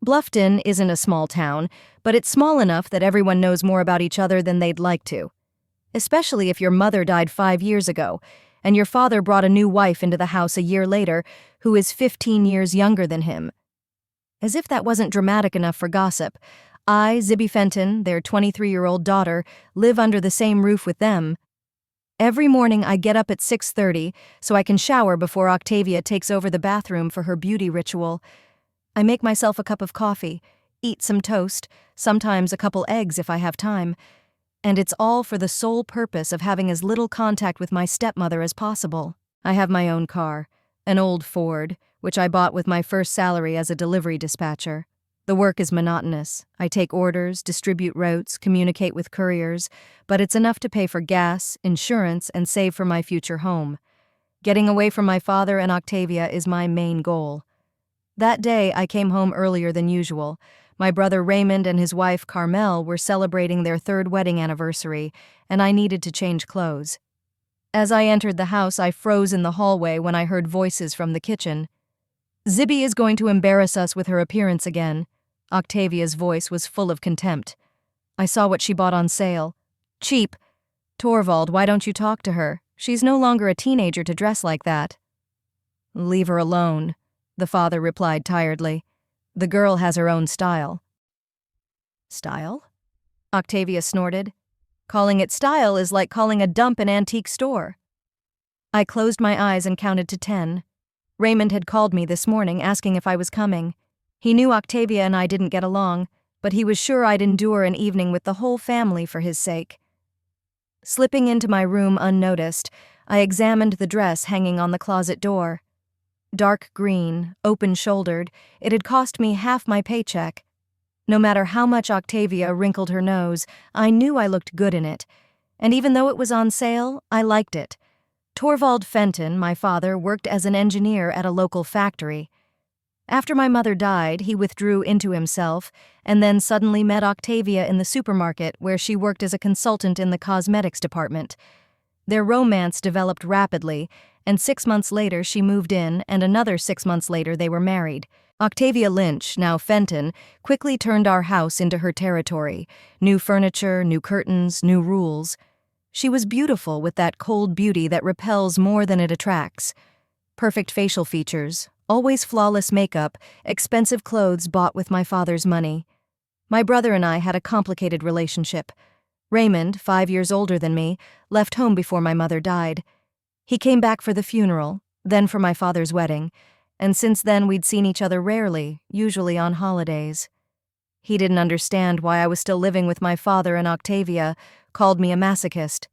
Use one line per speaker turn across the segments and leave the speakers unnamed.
Bluffton isn't a small town, but it's small enough that everyone knows more about each other than they'd like to. Especially if your mother died 5 years ago, and your father brought a new wife into the house a year later who is 15 years younger than him. As if that wasn't dramatic enough for gossip, I, Zibby Fenton, their 23-year-old daughter, live under the same roof with them. Every morning I get up at 6:30 so I can shower before Octavia takes over the bathroom for her beauty ritual. I make myself a cup of coffee, eat some toast, sometimes a couple eggs if I have time, and it's all for the sole purpose of having as little contact with my stepmother as possible. I have my own car, an old Ford, which I bought with my first salary as a delivery dispatcher. The work is monotonous. I take orders, distribute routes, communicate with couriers, but it's enough to pay for gas, insurance, and save for my future home. Getting away from my father and Octavia is my main goal. That day, I came home earlier than usual. My brother Raymond and his wife Carmel were celebrating their 3rd wedding anniversary, and I needed to change clothes. As I entered the house, I froze in the hallway when I heard voices from the kitchen. "Zibby is going to embarrass us with her appearance again." Octavia's voice was full of contempt. I saw what she bought on sale. "Cheap. Torvald, why don't you talk to her? She's no longer a teenager to dress like that." "Leave her alone," the father replied tiredly. "The girl has her own style." "Style?" Octavia snorted. "Calling it style is like calling a dump an antique store." I closed my eyes and counted to 10. Raymond had called me this morning asking if I was coming. He knew Octavia and I didn't get along, but he was sure I'd endure an evening with the whole family for his sake. Slipping into my room unnoticed, I examined the dress hanging on the closet door. Dark green, open-shouldered, it had cost me half my paycheck. No matter how much Octavia wrinkled her nose, I knew I looked good in it. And even though it was on sale, I liked it. Torvald Fenton, my father, worked as an engineer at a local factory. After my mother died, he withdrew into himself, and then suddenly met Octavia in the supermarket where she worked as a consultant in the cosmetics department. Their romance developed rapidly, and 6 months later she moved in, and another 6 months later they were married. Octavia Lynch, now Fenton, quickly turned our house into her territory. New furniture, new curtains, new rules. She was beautiful with that cold beauty that repels more than it attracts. Perfect facial features, always flawless makeup, expensive clothes bought with my father's money. My brother and I had a complicated relationship. Raymond, 5 years older than me, left home before my mother died. He came back for the funeral, then for my father's wedding, and since then we'd seen each other rarely, usually on holidays. He didn't understand why I was still living with my father and Octavia, called me a masochist.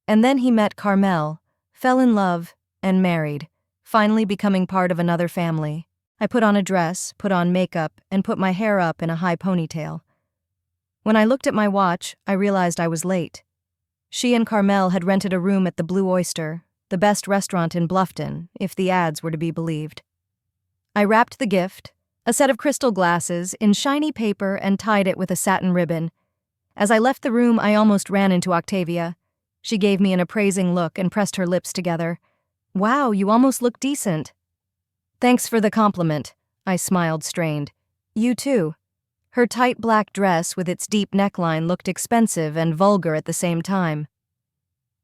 And then he met Carmel, fell in love, and married, finally becoming part of another family. I put on a dress, put on makeup, and put my hair up in a high ponytail. When I looked at my watch, I realized I was late. She and Carmel had rented a room at the Blue Oyster, the best restaurant in Bluffton, if the ads were to be believed. I wrapped the gift, a set of crystal glasses, in shiny paper and tied it with a satin ribbon. As I left the room, I almost ran into Octavia. She gave me an appraising look and pressed her lips together. "Wow, you almost look decent." "Thanks for the compliment," I smiled, strained. "You too." Her tight black dress with its deep neckline looked expensive and vulgar at the same time.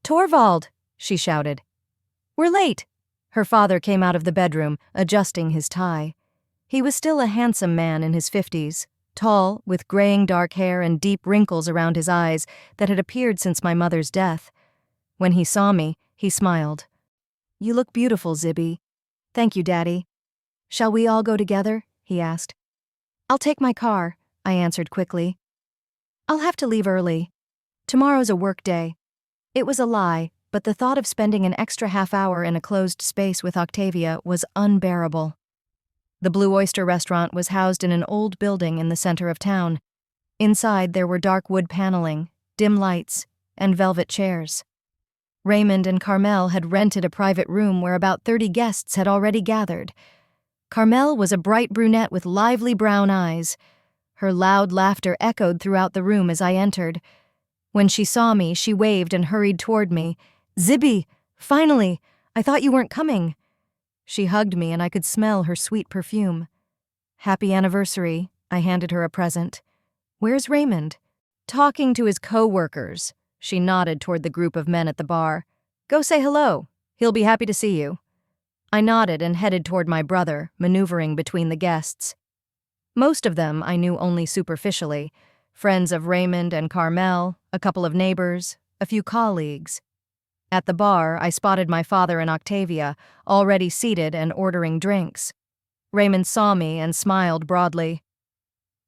"Torvald!" she shouted. "We're late." Her father came out of the bedroom, adjusting his tie. He was still a handsome man in his 50s, tall, with graying dark hair and deep wrinkles around his eyes that had appeared since my mother's death. When he saw me, he smiled. "You look beautiful, Zibby." "Thank you, Daddy." "Shall we all go together?" he asked. "I'll take my car," I answered quickly. "I'll have to leave early. Tomorrow's a work day." It was a lie, but the thought of spending an extra half hour in a closed space with Octavia was unbearable. The Blue Oyster restaurant was housed in an old building in the center of town. Inside there were dark wood paneling, dim lights, and velvet chairs. Raymond and Carmel had rented a private room where about 30 guests had already gathered. Carmel was a bright brunette with lively brown eyes. Her loud laughter echoed throughout the room as I entered. When she saw me, she waved and hurried toward me. "Zibby, finally! I thought you weren't coming." She hugged me and I could smell her sweet perfume. "Happy anniversary," I handed her a present. Where's Raymond? Talking to his co-workers. She nodded toward the group of men at the bar. Go say hello. He'll be happy to see you. I nodded and headed toward my brother, maneuvering between the guests. Most of them I knew only superficially. Friends of Raymond and Carmel, a couple of neighbors, a few colleagues. At the bar, I spotted my father and Octavia, already seated and ordering drinks. Raymond saw me and smiled broadly.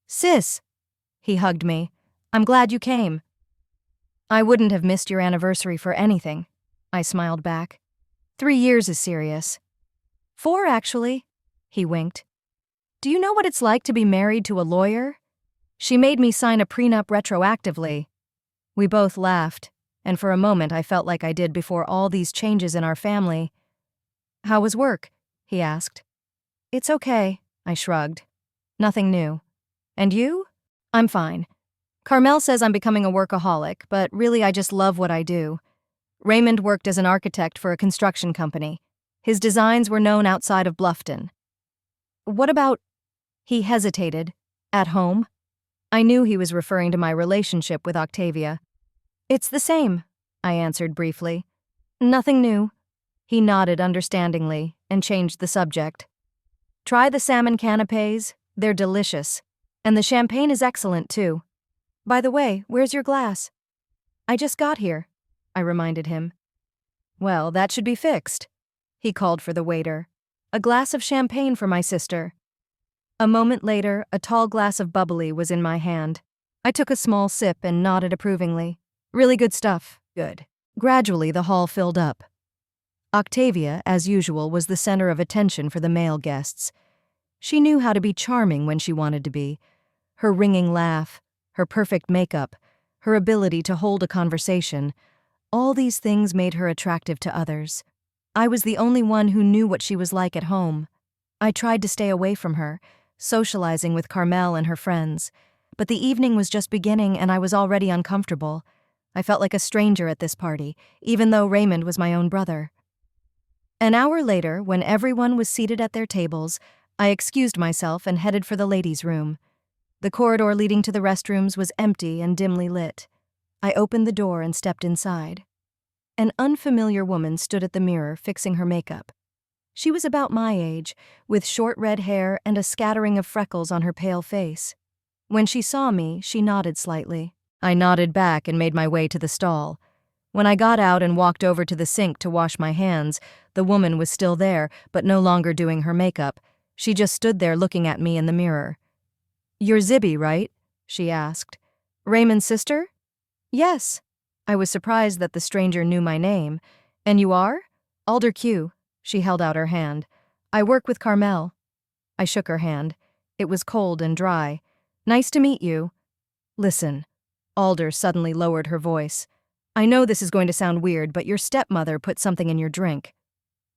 Sis! He hugged me. I'm glad you came. I wouldn't have missed your anniversary for anything, I smiled back. 3 years is serious. 4, actually, he winked. Do you know what it's like to be married to a lawyer? She made me sign a prenup retroactively. We both laughed, and for a moment I felt like I did before all these changes in our family. How was work? He asked. It's okay, I shrugged. Nothing new. And you? I'm fine. Carmel says I'm becoming a workaholic, but really I just love what I do. Raymond worked as an architect for a construction company. His designs were known outside of Bluffton. What about... He hesitated. At home? I knew he was referring to my relationship with Octavia. It's the same, I answered briefly. Nothing new. He nodded understandingly and changed the subject. Try the salmon canapés. They're delicious. And the champagne is excellent, too. By the way, where's your glass? I just got here, I reminded him. Well, that should be fixed. He called for the waiter. A glass of champagne for my sister. A moment later, a tall glass of bubbly was in my hand. I took a small sip and nodded approvingly. Really good stuff. Good. Gradually, the hall filled up. Octavia, as usual, was the center of attention for the male guests. She knew how to be charming when she wanted to be. Her ringing laugh, her perfect makeup, her ability to hold a conversation, all these things made her attractive to others. I was the only one who knew what she was like at home. I tried to stay away from her, socializing with Carmel and her friends, but the evening was just beginning and I was already uncomfortable. I felt like a stranger at this party, even though Raymond was my own brother. An hour later, when everyone was seated at their tables, I excused myself and headed for the ladies' room. The corridor leading to the restrooms was empty and dimly lit. I opened the door and stepped inside. An unfamiliar woman stood at the mirror fixing her makeup. She was about my age, with short red hair and a scattering of freckles on her pale face. When she saw me, she nodded slightly. I nodded back and made my way to the stall. When I got out and walked over to the sink to wash my hands, the woman was still there, but no longer doing her makeup. She just stood there looking at me in the mirror. You're Zibby, right? She asked. Raymond's sister? Yes. I was surprised that the stranger knew my name. And you are? Alder Q. She held out her hand. I work with Carmel. I shook her hand. It was cold and dry. Nice to meet you. Listen. Alder suddenly lowered her voice. I know this is going to sound weird, but your stepmother put something in your drink.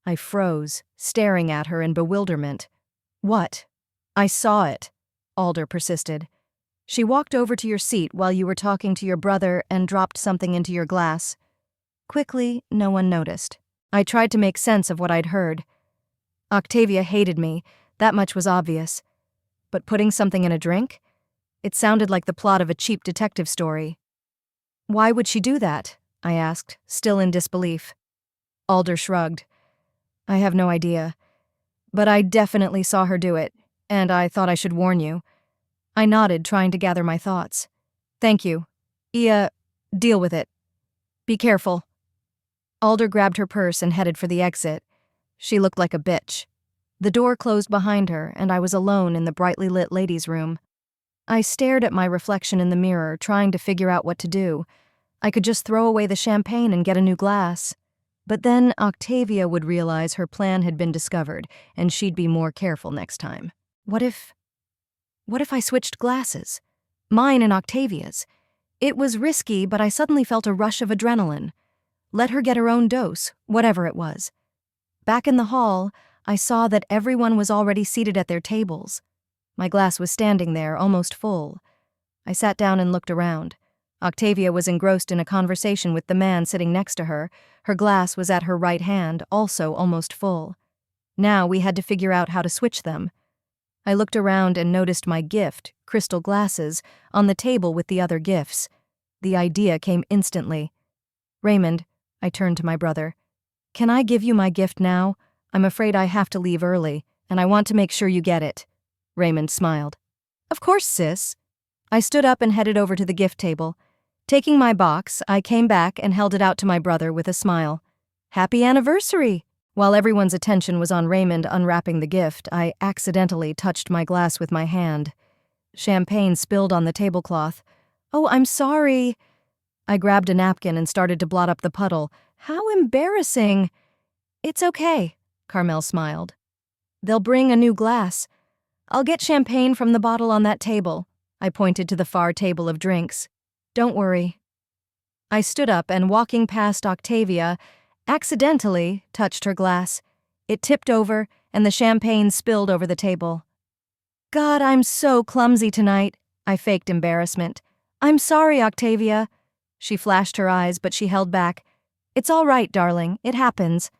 I froze, staring at her in bewilderment. What? I saw it, Alder persisted. She walked over to your seat while you were talking to your brother and dropped something into your glass. Quickly, no one noticed. I tried to make sense of what I'd heard. Octavia hated me, that much was obvious. But putting something in a drink? It sounded like the plot of a cheap detective story. Why would she do that? I asked, still in disbelief. Alder shrugged. I have no idea. But I definitely saw her do it, and I thought I should warn you. I nodded, trying to gather my thoughts. Thank you. Deal with it. Be careful. Alder grabbed her purse and headed for the exit. She looked like a bitch. The door closed behind her, and I was alone in the brightly lit ladies' room. I stared at my reflection in the mirror, trying to figure out what to do. I could just throw away the champagne and get a new glass. But then Octavia would realize her plan had been discovered, and she'd be more careful next time. What if I switched glasses? Mine and Octavia's. It was risky, but I suddenly felt a rush of adrenaline. Let her get her own dose, whatever it was. Back in the hall, I saw that everyone was already seated at their tables. My glass was standing there, almost full. I sat down and looked around. Octavia was engrossed in a conversation with the man sitting next to her. Her glass was at her right hand, also almost full. Now we had to figure out how to switch them. I looked around and noticed my gift, crystal glasses, on the table with the other gifts. The idea came instantly. Raymond, I turned to my brother. Can I give you my gift now? I'm afraid I have to leave early, and I want to make sure you get it. Raymond smiled. Of course, sis. I stood up and headed over to the gift table. Taking my box, I came back and held it out to my brother with a smile. Happy anniversary! While everyone's attention was on Raymond unwrapping the gift, I accidentally touched my glass with my hand. Champagne spilled on the tablecloth. Oh, I'm sorry. I grabbed a napkin and started to blot up the puddle. How embarrassing. It's okay, Carmel smiled. They'll bring a new glass. I'll get champagne from the bottle on that table. I pointed to the far table of drinks. Don't worry. I stood up and, walking past Octavia, accidentally touched her glass. It tipped over, and the champagne spilled over the table. God, I'm so clumsy tonight. I faked embarrassment. I'm sorry, Octavia. She flashed her eyes, but she held back. It's all right, darling. It happens.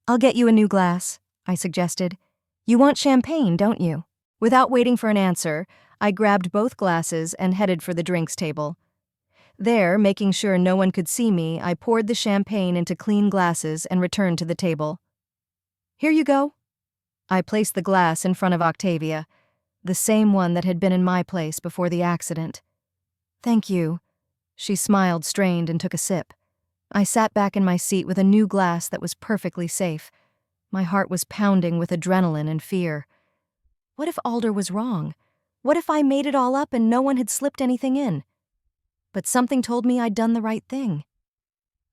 I'll get you a new glass, I suggested. You want champagne, don't you? Without waiting for an answer, I grabbed both glasses and headed for the drinks table. There, making sure no one could see me, I poured the champagne into clean glasses and returned to the table. Here you go. I placed the glass in front of Octavia, the same one that had been in my place before the accident. Thank you. She smiled, strained, and took a sip. I sat back in my seat with a new glass that was perfectly safe. My heart was pounding with adrenaline and fear. What if Alder was wrong? What if I made it all up and no one had slipped anything in? But something told me I'd done the right thing.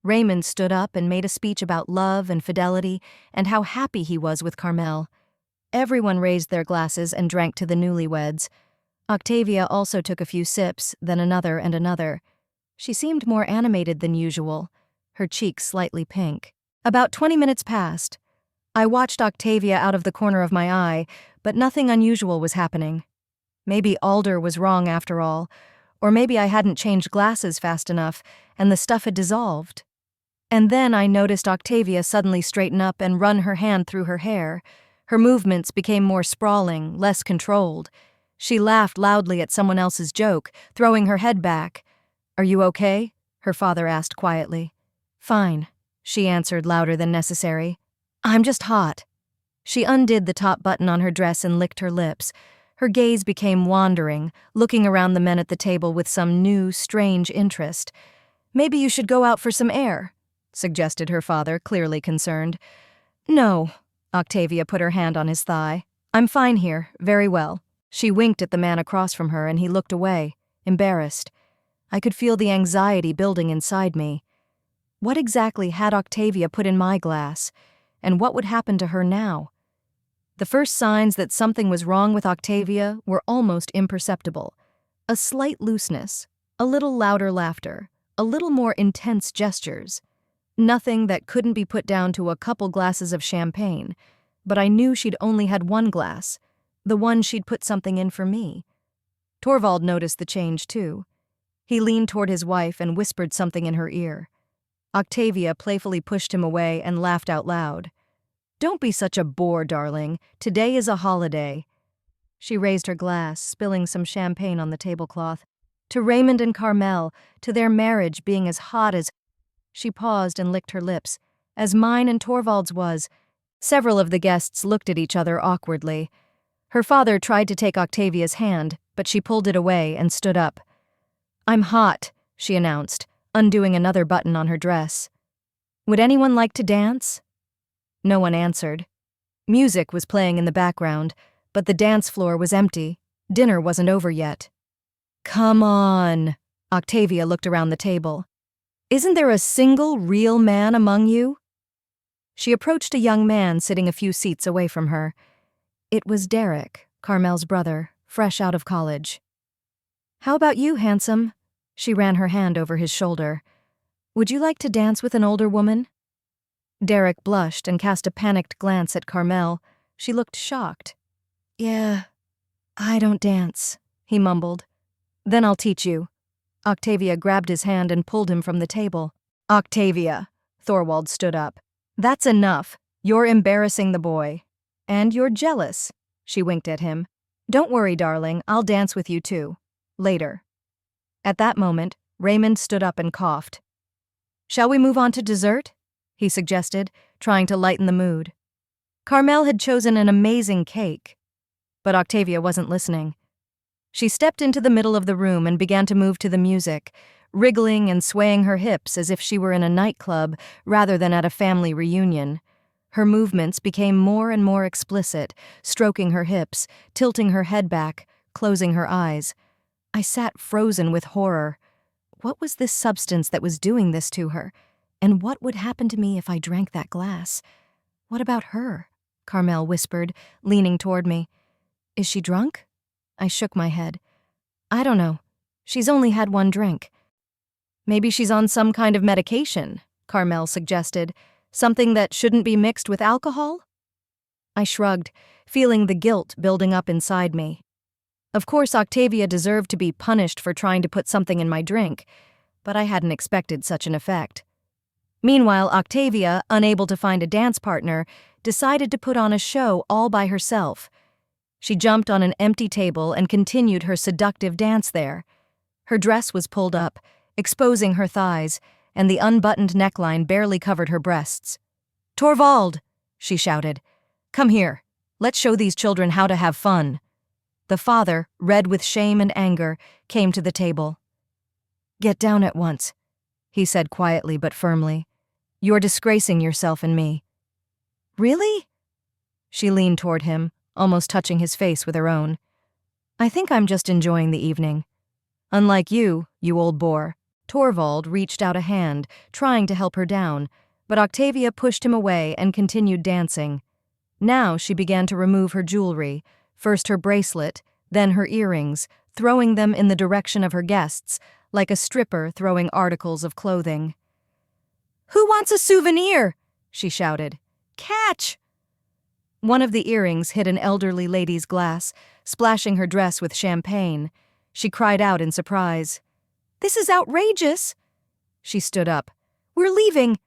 Raymond stood up and made a speech about love and fidelity and how happy he was with Carmel. Everyone raised their glasses and drank to the newlyweds. Octavia also took a few sips, then another and another. She seemed more animated than usual, her cheeks slightly pink. About 20 minutes passed. I watched Octavia out of the corner of my eye, but nothing unusual was happening. Maybe Alder was wrong after all, or maybe I hadn't changed glasses fast enough and the stuff had dissolved. And then I noticed Octavia suddenly straighten up and run her hand through her hair. Her movements became more sprawling, less controlled. She laughed loudly at someone else's joke, throwing her head back. Are you okay? Her father asked quietly. Fine, she answered louder than necessary. I'm just hot. She undid the top button on her dress and licked her lips. Her gaze became wandering, looking around the men at the table with some new, strange interest. Maybe you should go out for some air, suggested her father, clearly concerned. No, Octavia put her hand on his thigh. I'm fine here, very well. She winked at the man across from her and he looked away, embarrassed. I could feel the anxiety building inside me. What exactly had Octavia put in my glass, and what would happen to her now? The first signs that something was wrong with Octavia were almost imperceptible. A slight looseness, a little louder laughter, a little more intense gestures. Nothing that couldn't be put down to a couple glasses of champagne, but I knew she'd only had one glass, the one she'd put something in for me. Torvald noticed the change too. He leaned toward his wife and whispered something in her ear. Octavia playfully pushed him away and laughed out loud. Don't be such a bore, darling. Today is a holiday. She raised her glass, spilling some champagne on the tablecloth. To Raymond and Carmel, to their marriage being as hot as... She paused and licked her lips, as mine and Torvald's was. Several of the guests looked at each other awkwardly. Her father tried to take Octavia's hand, but she pulled it away and stood up. I'm hot, she announced, undoing another button on her dress. Would anyone like to dance? No one answered. Music was playing in the background, but the dance floor was empty. Dinner wasn't over yet. Come on, Octavia looked around the table. Isn't there a single real man among you? She approached a young man sitting a few seats away from her. It was Derek, Carmel's brother, fresh out of college. How about you, handsome? She ran her hand over his shoulder. Would you like to dance with an older woman? Derek blushed and cast a panicked glance at Carmel. She looked shocked. Yeah, I don't dance, he mumbled. Then I'll teach you. Octavia grabbed his hand and pulled him from the table. Octavia, Thorwald stood up. That's enough. You're embarrassing the boy. And you're jealous, she winked at him. Don't worry, darling, I'll dance with you too. Later. At that moment, Raymond stood up and coughed. Shall we move on to dessert? He suggested, trying to lighten the mood. Carmel had chosen an amazing cake, but Octavia wasn't listening. She stepped into the middle of the room and began to move to the music, wriggling and swaying her hips as if she were in a nightclub rather than at a family reunion. Her movements became more and more explicit, stroking her hips, tilting her head back, closing her eyes. I sat frozen with horror. What was this substance that was doing this to her? And what would happen to me if I drank that glass? What about her? Carmel whispered, leaning toward me. Is she drunk? I shook my head. I don't know. She's only had one drink. Maybe she's on some kind of medication, Carmel suggested. Something that shouldn't be mixed with alcohol? I shrugged, feeling the guilt building up inside me. Of course, Octavia deserved to be punished for trying to put something in my drink, but I hadn't expected such an effect. Meanwhile, Octavia, unable to find a dance partner, decided to put on a show all by herself. She jumped on an empty table and continued her seductive dance there. Her dress was pulled up, exposing her thighs, and the unbuttoned neckline barely covered her breasts. "Torvald!" she shouted. "Come here. Let's show these children how to have fun." The father, red with shame and anger, came to the table. "Get down at once," he said quietly but firmly. "You're disgracing yourself and me." "Really?" She leaned toward him, almost touching his face with her own. "I think I'm just enjoying the evening. Unlike you old bore." Torvald reached out a hand, trying to help her down, but Octavia pushed him away and continued dancing. Now she began to remove her jewelry, first her bracelet, then her earrings, throwing them in the direction of her guests, like a stripper throwing articles of clothing. "Who wants a souvenir?" she shouted. "Catch!" One of the earrings hit an elderly lady's glass, splashing her dress with champagne. She cried out in surprise. "This is outrageous!" She stood up. "We're leaving!"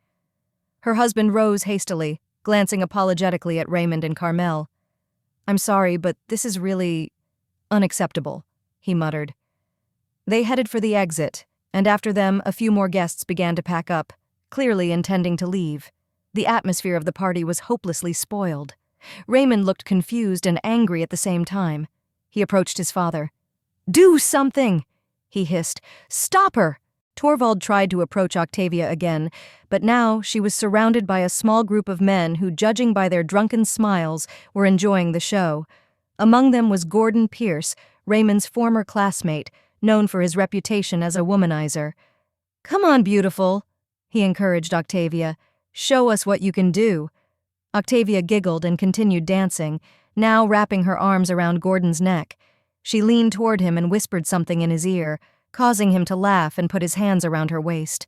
Her husband rose hastily, glancing apologetically at Raymond and Carmel. "I'm sorry, but this is really unacceptable," he muttered. They headed for the exit, and after them a few more guests began to pack up, clearly intending to leave. The atmosphere of the party was hopelessly spoiled. Raymond looked confused and angry at the same time. He approached his father. "Do something!" he hissed. "Stop her!" Torvald tried to approach Octavia again, but now she was surrounded by a small group of men who, judging by their drunken smiles, were enjoying the show. Among them was Gordon Pierce, Raymond's former classmate, known for his reputation as a womanizer. "Come on, beautiful," he encouraged Octavia. "Show us what you can do." Octavia giggled and continued dancing, now wrapping her arms around Gordon's neck. She leaned toward him and whispered something in his ear, causing him to laugh and put his hands around her waist.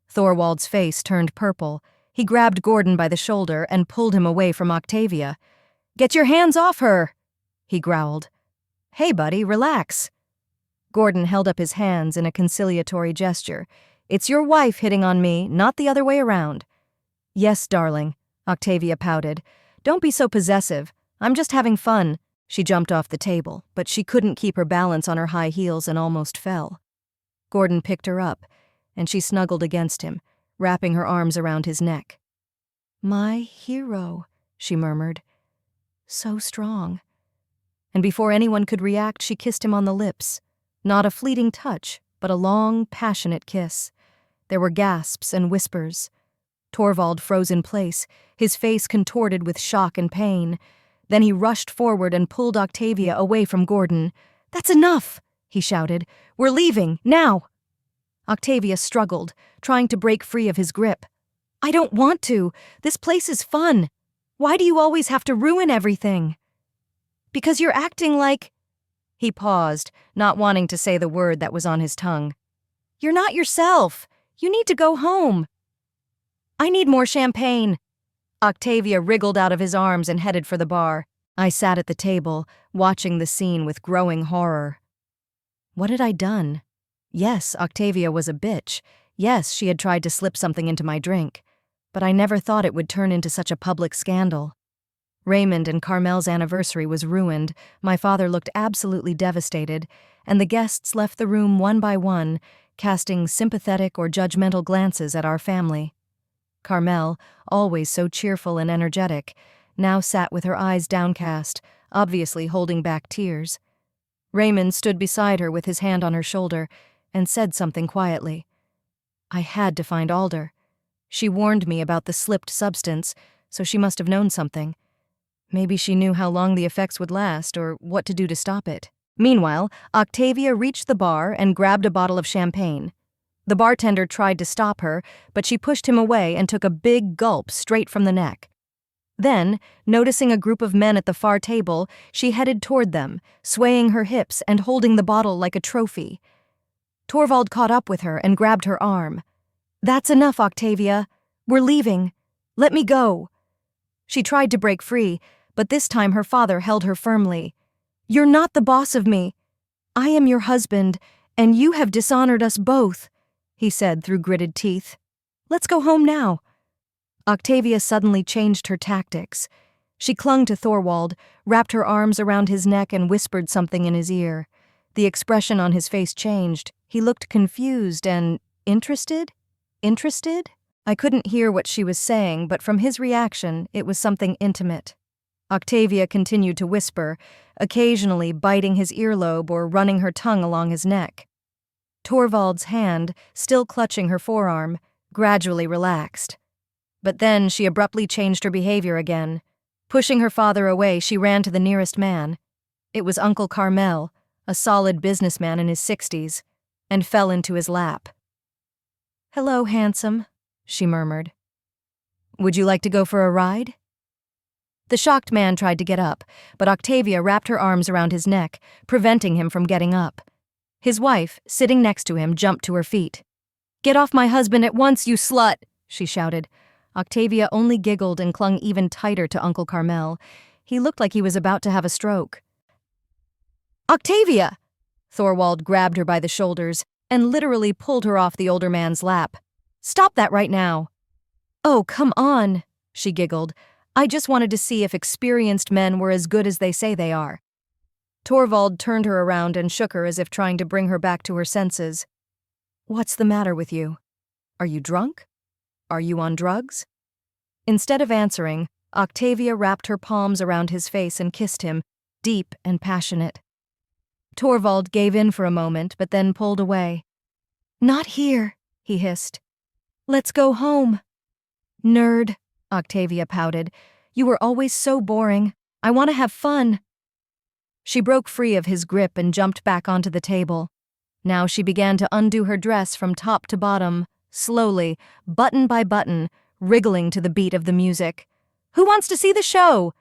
Thorwald's face turned purple. He grabbed Gordon by the shoulder and pulled him away from Octavia. "Get your hands off her!" he growled. "Hey, buddy, relax." Gordon held up his hands in a conciliatory gesture. "It's your wife hitting on me, not the other way around." "Yes, darling," Octavia pouted. "Don't be so possessive. I'm just having fun." She jumped off the table, but she couldn't keep her balance on her high heels and almost fell. Gordon picked her up, and she snuggled against him, wrapping her arms around his neck. "My hero," she murmured. "So strong." And before anyone could react, she kissed him on the lips. Not a fleeting touch, but a long, passionate kiss. There were gasps and whispers. Torvald froze in place, his face contorted with shock and pain. Then he rushed forward and pulled Octavia away from Gordon. "That's enough!" he shouted. "We're leaving, now!" Octavia struggled, trying to break free of his grip. "I don't want to. This place is fun. Why do you always have to ruin everything?" "Because you're acting like—" He paused, not wanting to say the word that was on his tongue. "You're not yourself. You need to go home." "I need more champagne." Octavia wriggled out of his arms and headed for the bar. I sat at the table, watching the scene with growing horror. What had I done? Yes, Octavia was a bitch. Yes, she had tried to slip something into my drink. But I never thought it would turn into such a public scandal. Raymond and Carmel's anniversary was ruined, my father looked absolutely devastated, and the guests left the room one by one, casting sympathetic or judgmental glances at our family. Carmel, always so cheerful and energetic, now sat with her eyes downcast, obviously holding back tears. Raymond stood beside her with his hand on her shoulder and said something quietly. I had to find Alder. She warned me about the slipped substance, so she must have known something. Maybe she knew how long the effects would last or what to do to stop it. Meanwhile, Octavia reached the bar and grabbed a bottle of champagne. The bartender tried to stop her, but she pushed him away and took a big gulp straight from the neck. Then, noticing a group of men at the far table, she headed toward them, swaying her hips and holding the bottle like a trophy. Torvald caught up with her and grabbed her arm. That's enough, Octavia. We're leaving. Let me go. She tried to break free, but this time her father held her firmly. You're not the boss of me. I am your husband, and you have dishonored us both, he said through gritted teeth. Let's go home now. Octavia suddenly changed her tactics. She clung to Thorwald, wrapped her arms around his neck and whispered something in his ear. The expression on his face changed. He looked confused and interested? Interested? I couldn't hear what she was saying, but from his reaction, it was something intimate. Octavia continued to whisper, occasionally biting his earlobe or running her tongue along his neck. Torvald's hand, still clutching her forearm, gradually relaxed. But then she abruptly changed her behavior again. Pushing her father away, she ran to the nearest man. It was Uncle Carmel, a solid businessman in his 60s, and fell into his lap. Hello, handsome, she murmured. Would you like to go for a ride? The shocked man tried to get up, but Octavia wrapped her arms around his neck, preventing him from getting up. His wife, sitting next to him, jumped to her feet. Get off my husband at once, you slut, she shouted. Octavia only giggled and clung even tighter to Uncle Carmel. He looked like he was about to have a stroke. Octavia! Thorwald grabbed her by the shoulders and literally pulled her off the older man's lap. Stop that right now. Oh, come on, she giggled. I just wanted to see if experienced men were as good as they say they are. Torvald turned her around and shook her as if trying to bring her back to her senses. What's the matter with you? Are you drunk? Are you on drugs? Instead of answering, Octavia wrapped her palms around his face and kissed him, deep and passionate. Torvald gave in for a moment, but then pulled away. Not here, he hissed. Let's go home. Nerd, Octavia pouted. You were always so boring. I want to have fun. She broke free of his grip and jumped back onto the table. Now she began to undo her dress from top to bottom, slowly, button by button, wriggling to the beat of the music. Who wants to see the show?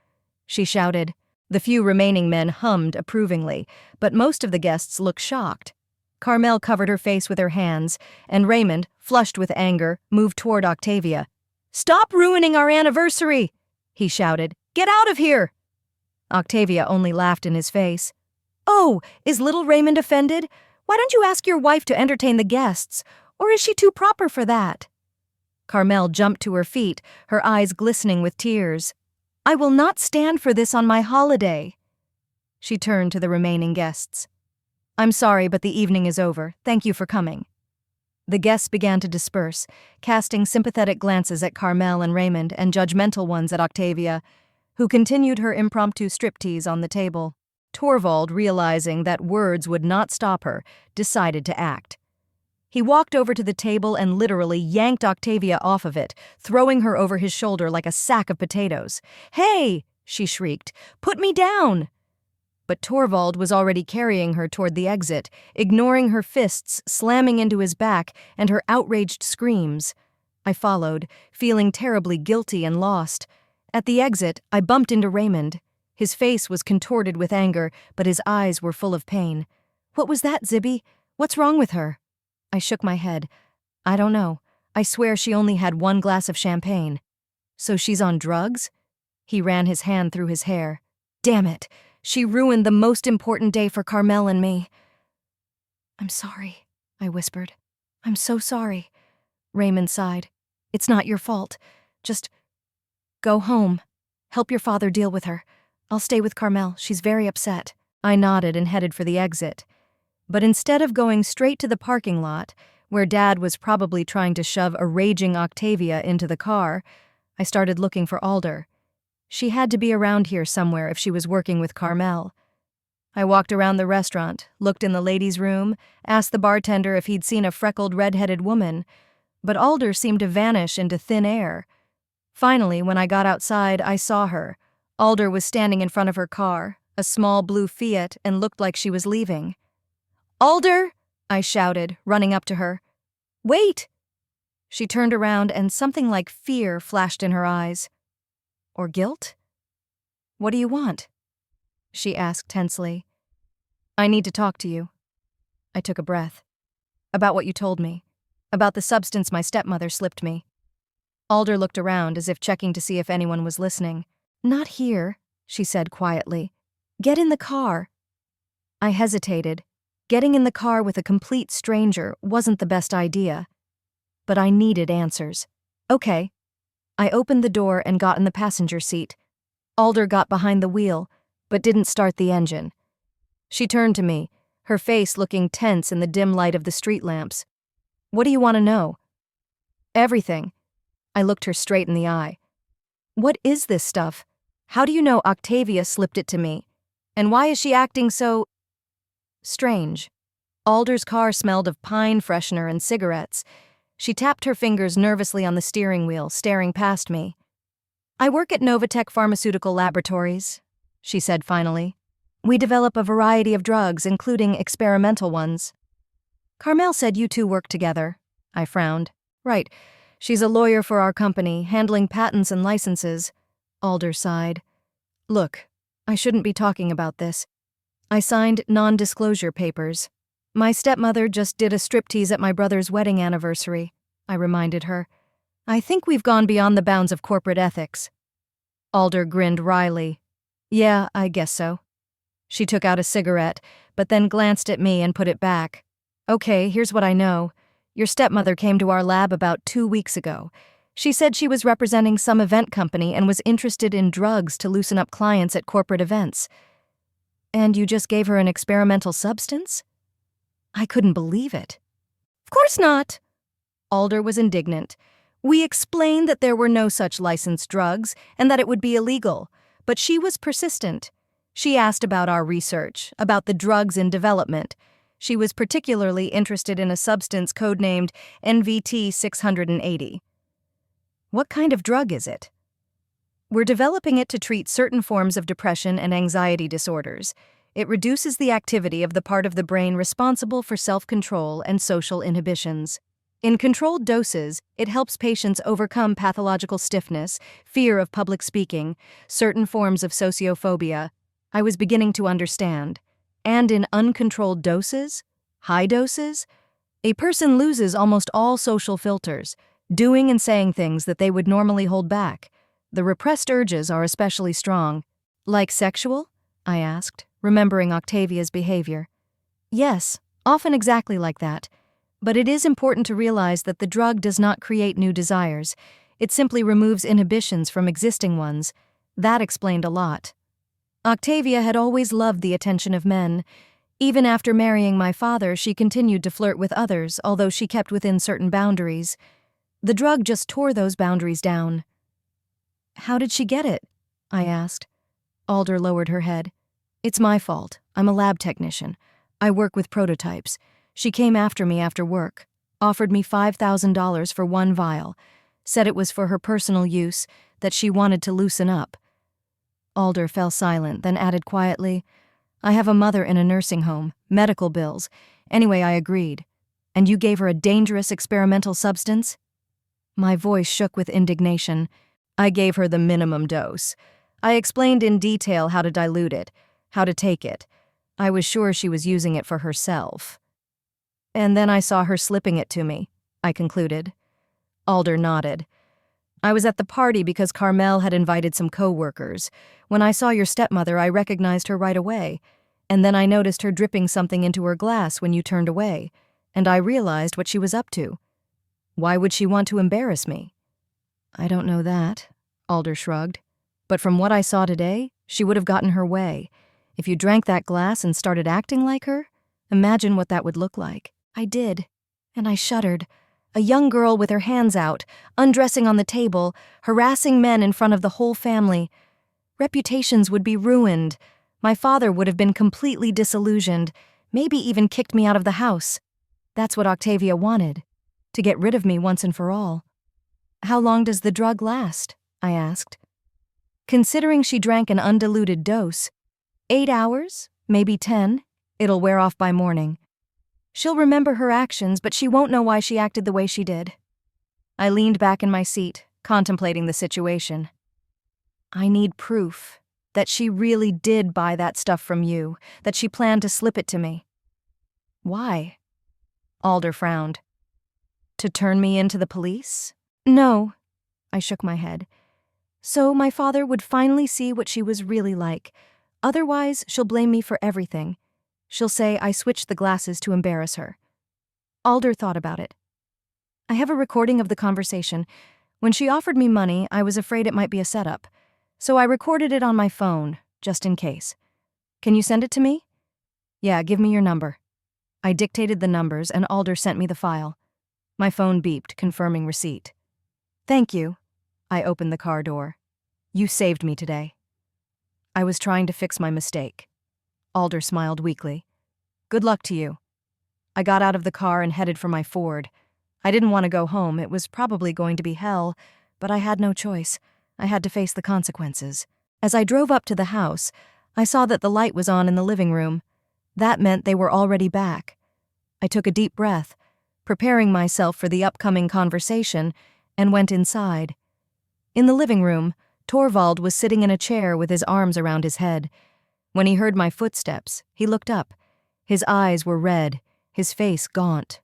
She shouted. The few remaining men hummed approvingly, but most of the guests looked shocked. Carmel covered her face with her hands, and Raymond, flushed with anger, moved toward Octavia. Stop ruining our anniversary, he shouted. Get out of here! Octavia only laughed in his face. Oh, is little Raymond offended? Why don't you ask your wife to entertain the guests? Or is she too proper for that? Carmel jumped to her feet, her eyes glistening with tears. I will not stand for this on my holiday. She turned to the remaining guests. I'm sorry, but the evening is over. Thank you for coming. The guests began to disperse, casting sympathetic glances at Carmel and Raymond and judgmental ones at Octavia, who continued her impromptu striptease on the table. Torvald, realizing that words would not stop her, decided to act. He walked over to the table and literally yanked Octavia off of it, throwing her over his shoulder like a sack of potatoes. Hey, she shrieked, put me down! But Torvald was already carrying her toward the exit, ignoring her fists slamming into his back and her outraged screams. I followed, feeling terribly guilty and lost. At the exit, I bumped into Raymond. His face was contorted with anger, but his eyes were full of pain. What was that, Zibby? What's wrong with her? I shook my head. I don't know. I swear she only had one glass of champagne. So she's on drugs? He ran his hand through his hair. Damn it. She ruined the most important day for Carmel and me. I'm sorry, I whispered. I'm so sorry. Raymond sighed. It's not your fault. Just go home. Help your father deal with her. I'll stay with Carmel. She's very upset." I nodded and headed for the exit. But instead of going straight to the parking lot, where Dad was probably trying to shove a raging Octavia into the car, I started looking for Alder. She had to be around here somewhere if she was working with Carmel. I walked around the restaurant, looked in the ladies' room, asked the bartender if he'd seen a freckled, red-headed woman, but Alder seemed to vanish into thin air. Finally, when I got outside, I saw her. Alder was standing in front of her car, a small blue Fiat, and looked like she was leaving. "Alder!" I shouted, running up to her. "Wait!" She turned around and something like fear flashed in her eyes. Or guilt? "What do you want?" she asked tensely. "I need to talk to you." I took a breath. "About what you told me. About the substance my stepmother slipped me." Alder looked around as if checking to see if anyone was listening. "Not here," she said quietly. "Get in the car." I hesitated. Getting in the car with a complete stranger wasn't the best idea. But I needed answers. "Okay." I opened the door and got in the passenger seat. Alder got behind the wheel, but didn't start the engine. She turned to me, her face looking tense in the dim light of the street lamps. "What do you want to know?" "Everything." I looked her straight in the eye. "What is this stuff? How do you know Octavia slipped it to me? And why is she acting so strange?" Alder's car smelled of pine freshener and cigarettes. She tapped her fingers nervously on the steering wheel, staring past me. "I work at Novatech Pharmaceutical Laboratories," she said finally. "We develop a variety of drugs, including experimental ones." "Carmel said you two work together." I frowned. "Right. She's a lawyer for our company, handling patents and licenses." Alder sighed. "Look, I shouldn't be talking about this. I signed non-disclosure papers. My stepmother just did a striptease at my brother's wedding anniversary," I reminded her. "I think we've gone beyond the bounds of corporate ethics." Alder grinned wryly. "Yeah, I guess so." She took out a cigarette, but then glanced at me and put it back. "Okay, here's what I know. Your stepmother came to our lab about 2 weeks ago. She said she was representing some event company and was interested in drugs to loosen up clients at corporate events. And you just gave her an experimental substance?" I couldn't believe it. "Of course not." Alder was indignant. "We explained that there were no such licensed drugs and that it would be illegal, but she was persistent. She asked about our research, about the drugs in development. She was particularly interested in a substance codenamed NVT 680. "What kind of drug is it?" "We're developing it to treat certain forms of depression and anxiety disorders. It reduces the activity of the part of the brain responsible for self-control and social inhibitions. In controlled doses, it helps patients overcome pathological stiffness, fear of public speaking, certain forms of sociophobia." I was beginning to understand. And in uncontrolled doses? High doses? A person loses almost all social filters, doing and saying things that they would normally hold back. The repressed urges are especially strong. "Like sexual?" I asked, remembering Octavia's behavior. "Yes, often exactly like that. But it is important to realize that the drug does not create new desires. It simply removes inhibitions from existing ones. That explained a lot. Octavia had always loved the attention of men. Even after marrying my father, she continued to flirt with others, although she kept within certain boundaries. The drug just tore those boundaries down." "How did she get it?" I asked. Alder lowered her head. "It's my fault. I'm a lab technician. I work with prototypes. She came after me after work, offered me $5,000 for one vial, said it was for her personal use, that she wanted to loosen up." Alder fell silent, then added quietly, "I have a mother in a nursing home, medical bills. Anyway, I agreed. And you gave her a dangerous experimental substance?" My voice shook with indignation. "I gave her the minimum dose. I explained in detail how to dilute it, how to take it. I was sure she was using it for herself. And then I saw her slipping it to me," I concluded. Alder nodded. "I was at the party because Carmel had invited some co-workers. When I saw your stepmother, I recognized her right away. And then I noticed her dripping something into her glass when you turned away, and I realized what she was up to. Why would she want to embarrass me?" "I don't know that," Alder shrugged. But from what I saw today, she would have gotten her way. If you drank that glass and started acting like her, imagine what that would look like. I did, and I shuddered. A young girl with her hands out, undressing on the table, harassing men in front of the whole family. Reputations would be ruined. My father would have been completely disillusioned, maybe even kicked me out of the house. That's what Octavia wanted, to get rid of me once and for all. How long does the drug last? I asked. Considering she drank an undiluted dose, 8 hours, maybe 10, it'll wear off by morning. She'll remember her actions, but she won't know why she acted the way she did. I leaned back in my seat, contemplating the situation. I need proof that she really did buy that stuff from you, that she planned to slip it to me. Why? Alder frowned. To turn me into the police? No, I shook my head. So my father would finally see what she was really like. Otherwise, she'll blame me for everything. She'll say I switched the glasses to embarrass her. Alder thought about it. I have a recording of the conversation. When she offered me money, I was afraid it might be a setup. So I recorded it on my phone, just in case. Can you send it to me? Yeah, give me your number. I dictated the numbers and Alder sent me the file. My phone beeped, confirming receipt. Thank you. I opened the car door. You saved me today. I was trying to fix my mistake. Alder smiled weakly. Good luck to you. I got out of the car and headed for my Ford. I didn't want to go home. It was probably going to be hell, but I had no choice. I had to face the consequences. As I drove up to the house, I saw that the light was on in the living room. That meant they were already back. I took a deep breath, preparing myself for the upcoming conversation, and went inside. In the living room, Torvald was sitting in a chair with his arms around his head. When he heard my footsteps, he looked up. His eyes were red, his face gaunt.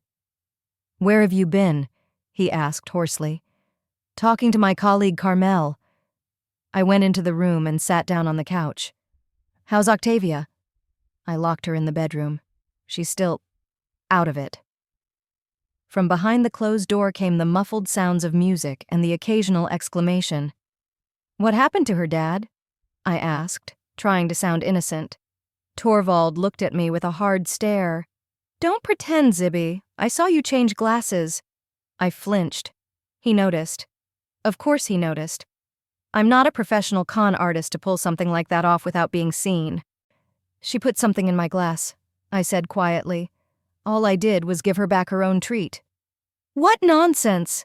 Where have you been? He asked hoarsely. Talking to my colleague Carmel. I went into the room and sat down on the couch. How's Octavia? I locked her in the bedroom. She's still out of it. From behind the closed door came the muffled sounds of music and the occasional exclamation. What happened to her, Dad? I asked, trying to sound innocent. Torvald looked at me with a hard stare. Don't pretend, Zibby. I saw you change glasses. I flinched. He noticed. Of course he noticed. I'm not a professional con artist to pull something like that off without being seen. She put something in my glass, I said quietly. All I did was give her back her own treat. What nonsense!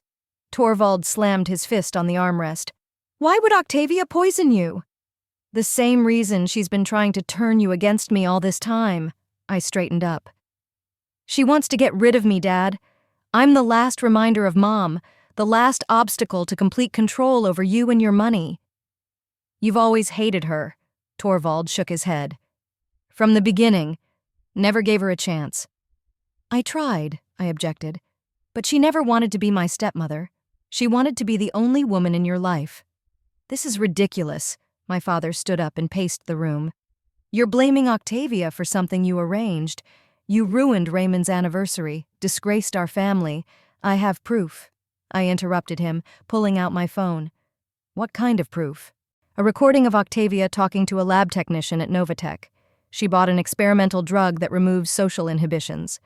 Torvald slammed his fist on the armrest. Why would Octavia poison you? The same reason she's been trying to turn you against me all this time. I straightened up. She wants to get rid of me, Dad. I'm the last reminder of Mom, the last obstacle to complete control over you and your money. You've always hated her. Torvald shook his head. From the beginning. Never gave her a chance. I tried, I objected. But she never wanted to be my stepmother. She wanted to be the only woman in your life. This is ridiculous. My father stood up and paced the room. You're blaming Octavia for something you arranged. You ruined Raymond's anniversary, disgraced our family. I have proof. I interrupted him, pulling out my phone. What kind of proof? A recording of Octavia talking to a lab technician at Novatech. She bought an experimental drug that removes social inhibitions.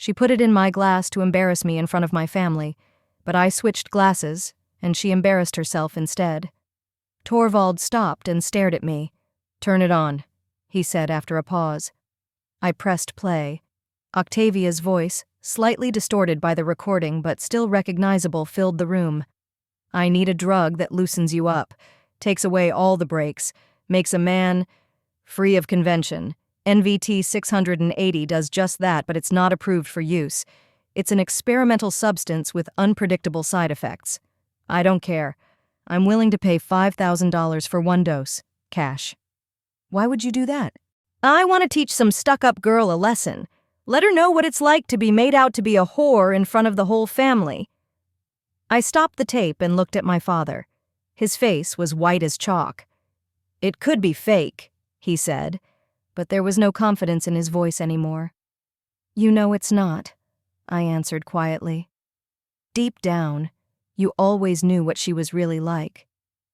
She put it in my glass to embarrass me in front of my family, but I switched glasses, and she embarrassed herself instead. Torvald stopped and stared at me. Turn it on, he said after a pause. I pressed play. Octavia's voice, slightly distorted by the recording but still recognizable, filled the room. I need a drug that loosens you up, takes away all the brakes, makes a man free of convention. NVT 680 does just that, but it's not approved for use. It's an experimental substance with unpredictable side effects. I don't care. I'm willing to pay $5,000 for one dose, cash. Why would you do that? I want to teach some stuck-up girl a lesson. Let her know what it's like to be made out to be a whore in front of the whole family. I stopped the tape and looked at my father. His face was white as chalk. It could be fake, he said, but there was no confidence in his voice anymore. You know it's not, I answered quietly. Deep down, you always knew what she was really like.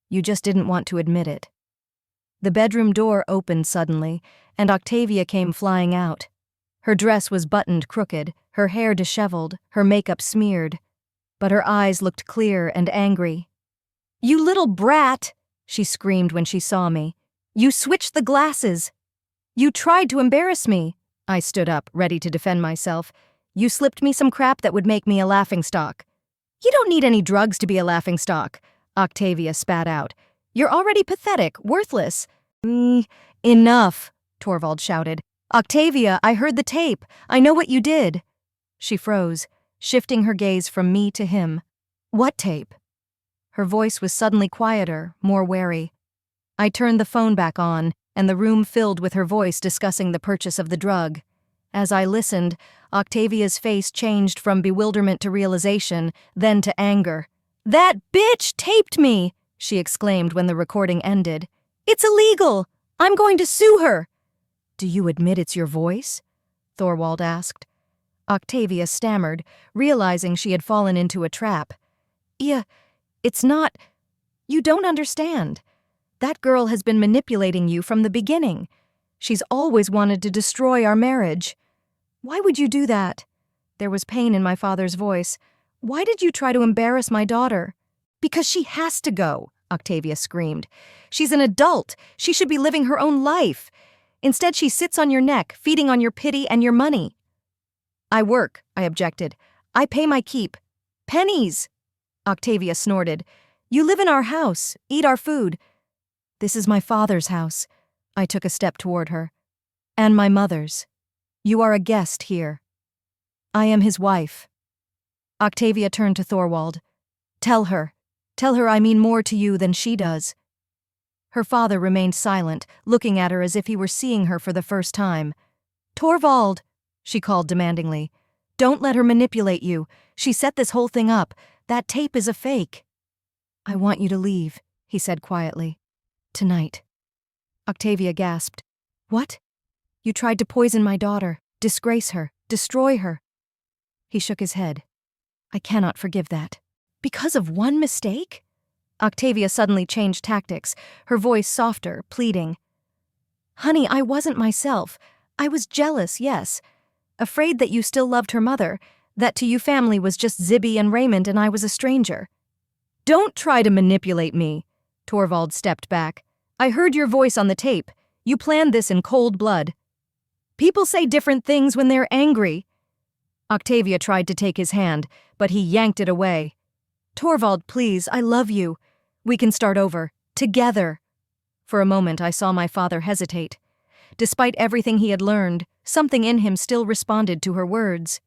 You just didn't want to admit it. The bedroom door opened suddenly, and Octavia came flying out. Her dress was buttoned crooked, her hair disheveled, her makeup smeared. But her eyes looked clear and angry. "You little brat!" she screamed when she saw me. "You switched the glasses! You tried to embarrass me!" I stood up, ready to defend myself. "You slipped me some crap that would make me a laughingstock." "You don't need any drugs to be a laughingstock," Octavia spat out. "You're already pathetic, worthless." Enough," Torvald shouted. "Octavia, I heard the tape. I know what you did." She froze, shifting her gaze from me to him. "What tape?" Her voice was suddenly quieter, more wary. I turned the phone back on, and the room filled with her voice discussing the purchase of the drug. As I listened, Octavia's face changed from bewilderment to realization, then to anger. "That bitch taped me!" she exclaimed when the recording ended. "It's illegal! I'm going to sue her!" "Do you admit it's your voice?" Thorwald asked. Octavia stammered, realizing she had fallen into a trap. "Yeah, it's not. You don't understand. That girl has been manipulating you from the beginning. She's always wanted to destroy our marriage." "Why would you do that?" There was pain in my father's voice. "Why did you try to embarrass my daughter?" "Because she has to go," Octavia screamed. "She's an adult. She should be living her own life. Instead, she sits on your neck, feeding on your pity and your money." "I work," I objected. "I pay my keep." "Pennies!" Octavia snorted. "You live in our house, eat our food." "This is my father's house." I took a step toward her. "And my mother's. You are a guest here. I am his wife." Octavia turned to Thorwald. Tell her I mean more to you than she does." Her father remained silent, looking at her as if he were seeing her for the first time. "Torvald," she called demandingly. "Don't let her manipulate you. She set this whole thing up. That tape is a fake." "I want you to leave," he said quietly. "Tonight." Octavia gasped. "What?" "You tried to poison my daughter, disgrace her, destroy her." He shook his head. "I cannot forgive that." "Because of one mistake?" Octavia suddenly changed tactics, her voice softer, pleading. "Honey, I wasn't myself. I was jealous, yes. Afraid that you still loved her mother, that to you family was just Zibby and Raymond and I was a stranger." "Don't try to manipulate me." Torvald stepped back. "I heard your voice on the tape. You planned this in cold blood. People say different things when they're angry." Octavia tried to take his hand, but he yanked it away. "Torvald, please, I love you. We can start over. Together." For a moment I saw my father hesitate. Despite everything he had learned, something in him still responded to her words.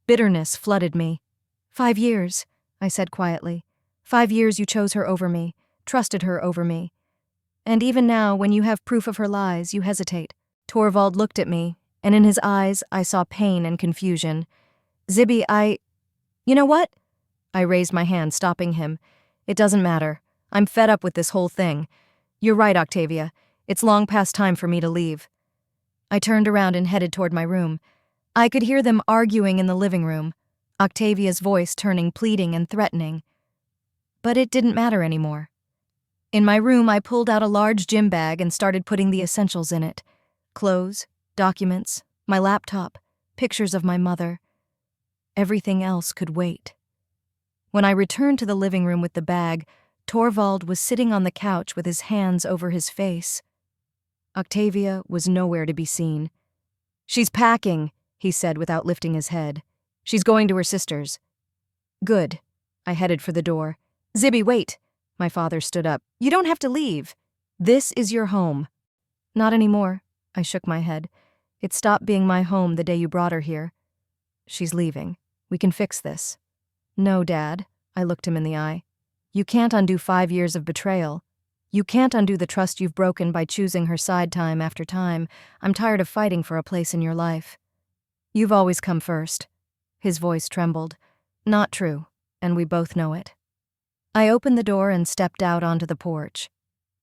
Bitterness flooded me. 5 years, I said quietly. 5 years you chose her over me, trusted her over me. And even now, when you have proof of her lies, you hesitate. Torvald looked at me, and in his eyes I saw pain and confusion. "Zibby, You know what?" I raised my hand, stopping him. "It doesn't matter. I'm fed up with this whole thing. You're right, Octavia. It's long past time for me to leave." I turned around and headed toward my room. I could hear them arguing in the living room, Octavia's voice turning pleading and threatening. But it didn't matter anymore. In my room, I pulled out a large gym bag and started putting the essentials in it. Clothes, documents, my laptop, pictures of my mother. Everything else could wait. When I returned to the living room with the bag, Torvald was sitting on the couch with his hands over his face. Octavia was nowhere to be seen. "She's packing," he said without lifting his head. "She's going to her sister's." "Good." I headed for the door. "Zibby, wait." My father stood up. "You don't have to leave. This is your home." "Not anymore." I shook my head. "It stopped being my home the day you brought her here." "She's leaving. We can fix this." "No, Dad." I looked him in the eye. "You can't undo 5 years of betrayal. You can't undo the trust you've broken by choosing her side time after time. I'm tired of fighting for a place in your life. You've always come first." His voice trembled. "Not true, and we both know it." I opened the door and stepped out onto the porch.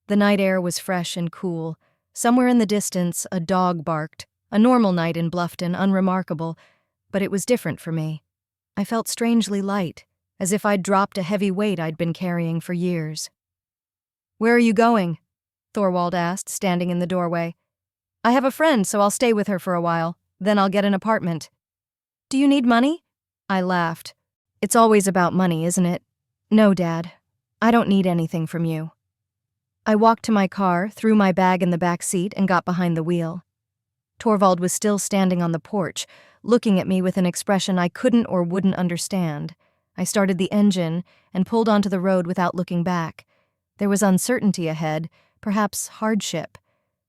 The night air was fresh and cool. Somewhere in the distance, a dog barked. A normal night in Bluffton, unremarkable, but it was different for me. I felt strangely light, as if I'd dropped a heavy weight I'd been carrying for years. "Where are you going?" Thorwald asked, standing in the doorway. I have a friend, so I'll stay with her for a while. Then I'll get an apartment. Do you need money? I laughed. It's always about money, isn't it? No, Dad. I don't need anything from you. I walked to my car, threw my bag in the back seat, and got behind the wheel. Torvald was still standing on the porch, looking at me with an expression I couldn't or wouldn't understand. I started the engine and pulled onto the road without looking back. There was uncertainty ahead, perhaps hardship.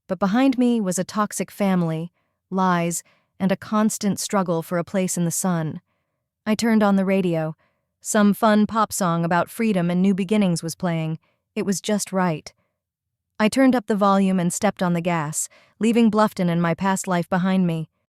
But behind me was a toxic family, lies, and a constant struggle for a place in the sun. I turned on the radio. Some fun pop song about freedom and new beginnings was playing. It was just right. I turned up the volume and stepped on the gas, leaving Bluffton and my past life behind me.